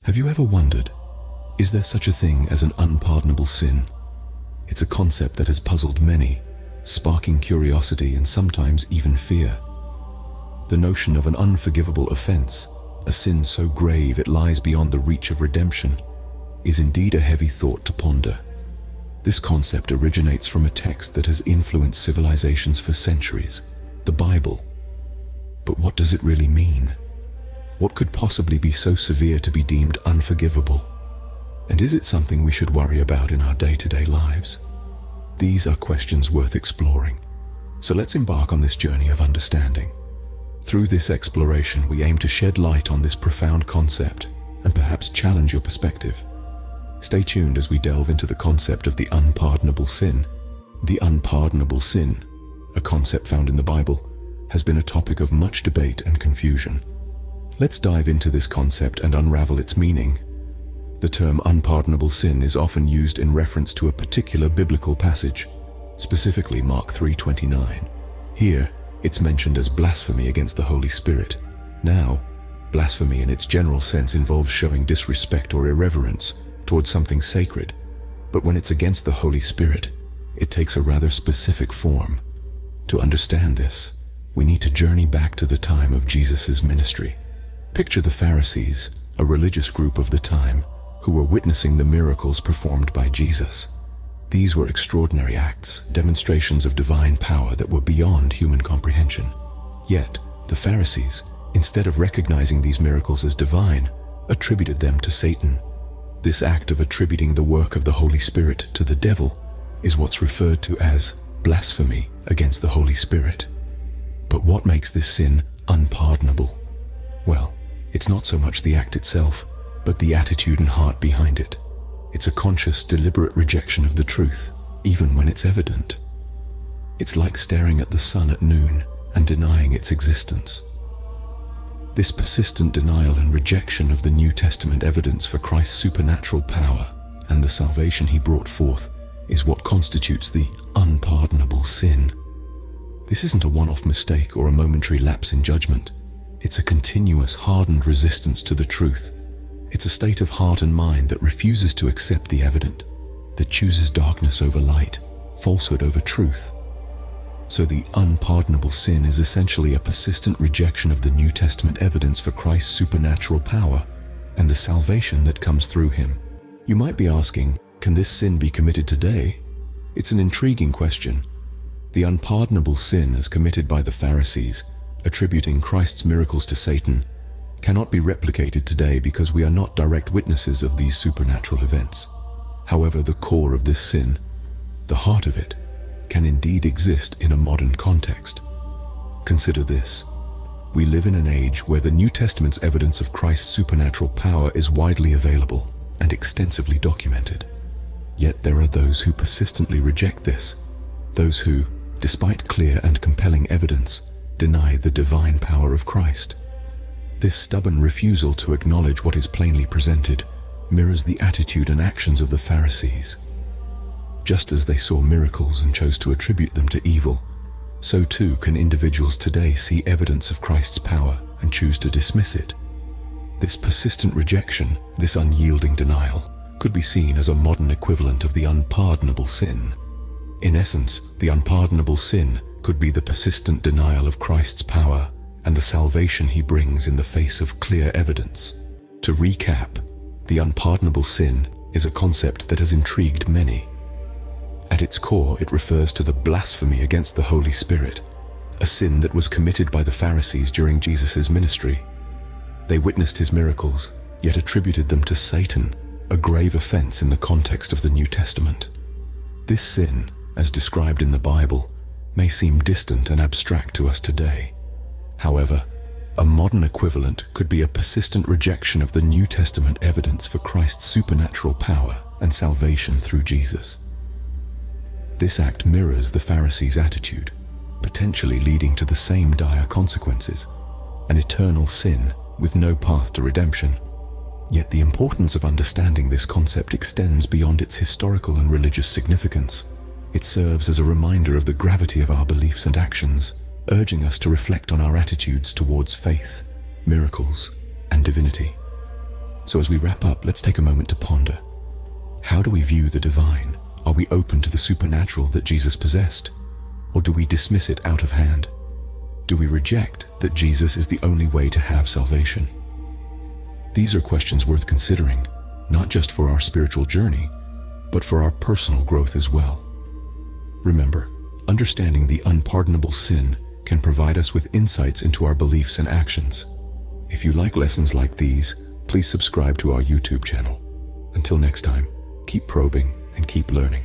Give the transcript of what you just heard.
Have you ever wondered, is there such a thing as an unpardonable sin? It's a concept that has puzzled many, sparking curiosity and sometimes even fear. The notion of an unforgivable offense, a sin so grave it lies beyond the reach of redemption, is indeed a heavy thought to ponder. This concept originates from a text that has influenced civilizations for centuries, the Bible. But what does it really mean? What could possibly be so severe to be deemed unforgivable? And is it something we should worry about in our day-to-day lives? These are questions worth exploring. So let's embark on this journey of understanding. Through this exploration, we aim to shed light on this profound concept and perhaps challenge your perspective. Stay tuned as we delve into the concept of the unpardonable sin. The unpardonable sin, a concept found in the Bible, has been a topic of much debate and confusion. Let's dive into this concept and unravel its meaning. The term unpardonable sin is often used in reference to a particular biblical passage, specifically Mark 3:29. Here, it's mentioned as blasphemy against the Holy Spirit. Now, blasphemy in its general sense involves showing disrespect or irreverence towards something sacred, but when it's against the Holy Spirit, it takes a rather specific form. To understand this, we need to journey back to the time of Jesus' ministry. Picture the Pharisees, a religious group of the time, who were witnessing the miracles performed by Jesus. These were extraordinary acts, demonstrations of divine power that were beyond human comprehension. Yet, the Pharisees, instead of recognizing these miracles as divine, attributed them to Satan. This act of attributing the work of the Holy Spirit to the devil is what's referred to as blasphemy against the Holy Spirit. But what makes this sin unpardonable? Well, it's not so much the act itself, but the attitude and heart behind it. It's a conscious, deliberate rejection of the truth, even when it's evident. It's like staring at the sun at noon and denying its existence. This persistent denial and rejection of the New Testament evidence for Christ's supernatural power and the salvation he brought forth is what constitutes the unpardonable sin. This isn't a one-off mistake or a momentary lapse in judgment. It's a continuous, hardened resistance to the truth. It's a state of heart and mind that refuses to accept the evident, that chooses darkness over light, falsehood over truth. So the unpardonable sin is essentially a persistent rejection of the New Testament evidence for Christ's supernatural power and the salvation that comes through him. You might be asking, can this sin be committed today? It's an intriguing question. The unpardonable sin as committed by the Pharisees, attributing Christ's miracles to Satan, cannot be replicated today because we are not direct witnesses of these supernatural events. However, the core of this sin, the heart of it, can indeed exist in a modern context. Consider this. We live in an age where the New Testament's evidence of Christ's supernatural power is widely available and extensively documented. Yet there are those who persistently reject this, those who, despite clear and compelling evidence, deny the divine power of Christ. This stubborn refusal to acknowledge what is plainly presented mirrors the attitude and actions of the Pharisees. Just as they saw miracles and chose to attribute them to evil, so too can individuals today see evidence of Christ's power and choose to dismiss it. This persistent rejection, this unyielding denial, could be seen as a modern equivalent of the unpardonable sin. In essence, the unpardonable sin could be the persistent denial of Christ's power and the salvation he brings in the face of clear evidence. To recap, the unpardonable sin is a concept that has intrigued many. At its core, it refers to the blasphemy against the Holy Spirit, a sin that was committed by the Pharisees during Jesus' ministry. They witnessed his miracles, yet attributed them to Satan, a grave offense in the context of the New Testament. This sin, as described in the Bible, may seem distant and abstract to us today. However, a modern equivalent could be a persistent rejection of the New Testament evidence for Christ's supernatural power and salvation through Jesus. This act mirrors the Pharisees' attitude, potentially leading to the same dire consequences, an eternal sin with no path to redemption. Yet the importance of understanding this concept extends beyond its historical and religious significance. It serves as a reminder of the gravity of our beliefs and actions, urging us to reflect on our attitudes towards faith, miracles, and divinity. So as we wrap up, let's take a moment to ponder. How do we view the divine? Are we open to the supernatural that Jesus possessed? Or do we dismiss it out of hand? Do we reject that Jesus is the only way to have salvation? These are questions worth considering, not just for our spiritual journey, but for our personal growth as well. Remember, understanding the unpardonable sin can provide us with insights into our beliefs and actions. If you like lessons like these, please subscribe to our YouTube channel. Until next time, keep probing and keep learning.